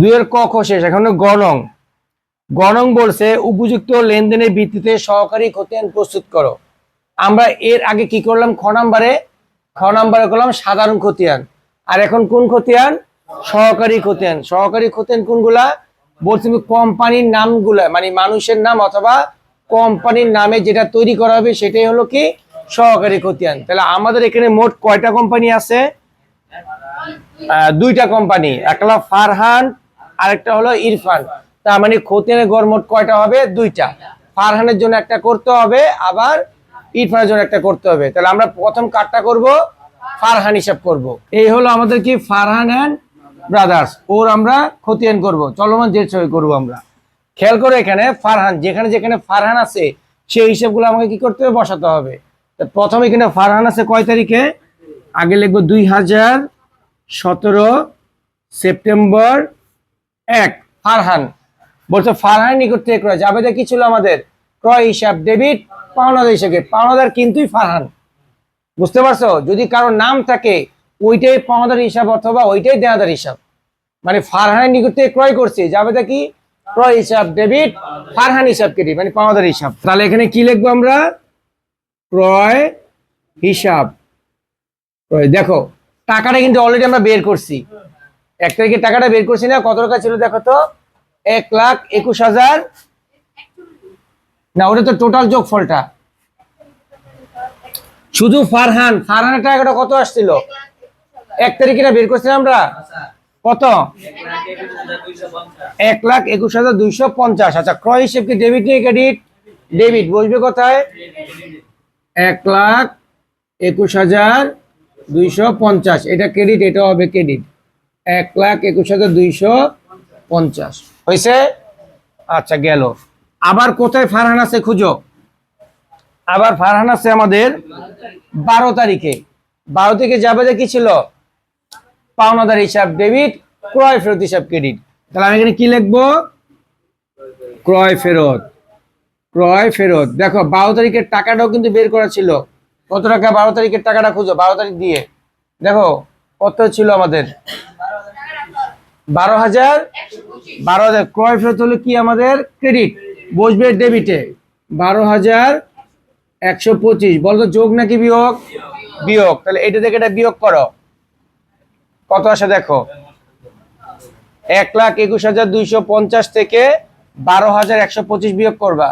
দুইয়ের ক খ শেষ, এখন গণং। গণং বলছে উপযুক্ত লেনদেনের ভিত্তিতে সহকারী খতিয়ান প্রস্তুত করো। আমরা এর আগে কি করলাম? খ নাম্বারে করলাম সাধারণ খতিয়ান, আর এখন কোন খতিয়ান? সহকারী খতিয়ান। সহকারী খতিয়ান কোনগুলা? বলছি কোম্পানির নামগুলা, মানে মানুষের নাম অথবা কোম্পানির নামে যেটা তৈরি করা হবে সেটাই হলো কি সহকারী খতিয়ান। তাহলে আমাদের এখানে মোট কয়টা কোম্পানি আছে? দুইটা কোম্পানি, একটা হলো ফারহান আর একটা হলো ইরফান। তার মানে খতিয়ানের গড় মোট কয়টা হবে? দুইটা। ফারহানের জন্য একটা করতে হবে, আবার ইরফানের জন্য একটা করতে হবে। তাহলে আমরা প্রথম কাটটা করব, ফারহান হিসাব করব। এই হলো আমাদের কি ফারহান এন্ড ব্রাদার্স, ওর আমরা খতিয়ান করব, চলমান জেড সই করব আমরা। খেয়াল করে এখানে ফারহান, যেখানে যেখানে ফারহান আছে সেই হিসাবগুলো আমাকে কি করতে হবে? বসাতে হবে। প্রথম এখানে ফারহান আছে কয় তারিখে? আগে লিখবো 2017 সেপ্টেম্বর 1। ফারহান বলছে ফারহান নিকট থেকে ক্রয়। জাবেদা কি ছিল আমাদের? ক্রয় হিসাব ডেবিট, পাওনাদার হিসাবে। পাওনাদার কিন্তুই ফারহান, বুঝতে পারছো? যদি কারোর নাম থাকে ওইটাই পাওনাদার হিসাব অথবা ওইটাই দেনাদার হিসাব। মানে ফারহানের নিকট থেকে ক্রয় করছে, জাবেদা কি? ক্রয় হিসাব ডেবিট, ফারহান হিসাব ক্রেডিট, মানে পাওনাদার হিসাব। তাহলে এখানে কি লিখবো আমরা? ক্রয় হিসাব। দেখো টাকাটা কিন্তু অলরেডি আমরা বের করছি, 1 তারিখে টাকাটা বের করছি না? কত টাকা ছিল দেখো তো? 1,21,000 না, ওটা তো টোটাল যোগফলটা। শুধু ফারহানের টাকাটা কত আসছিল? 1 তারিখে না বের করছিলাম আমরা? কত? 1,21,250। আচ্ছা, ক্রয় হিসেব কি ডেবিট নিয়ে ক্রেডিট? ডেবিট। বসবে কোথায়? 1,21,250, এটা ক্রেডিট, এটা হবে ক্রেডিট। 1,21,250 হয়েছে। আচ্ছা, গেল। আবার কোথায় ফারহান আছে খুঁজো। আবার ফারহান আছে আমাদের 12 তারিখে। 12 তারিখে যাবে যে কি ছিল? পাওনাদার হিসাব ডেবিট, ক্রয় ফেরত হিসাব ক্রেডিট। তাহলে আমি এখানে কি লিখবো? ক্রয় ফেরত। ক্রয় ফেরত। দেখো 12 তারিখের টাকাটাও কিন্তু বের করা ছিল। কত টাকা? 12 তারিখের টাকাটা খুঁজো। 12 তারিখ দিয়ে দেখো কত ছিল আমাদের? 12,000। 12,000 ক্রয় ফেরত হলো কি আমাদের? ক্রেডিট। বসবে ডেবিটে 12,125। বলতো যোগ নাকি বিয়োগ? বিয়োগ। তাহলে এটা থেকে এটা বিয়োগ করো, কত আসে দেখো? 1,21,250 থেকে 12,125 বিয়োগ করবা।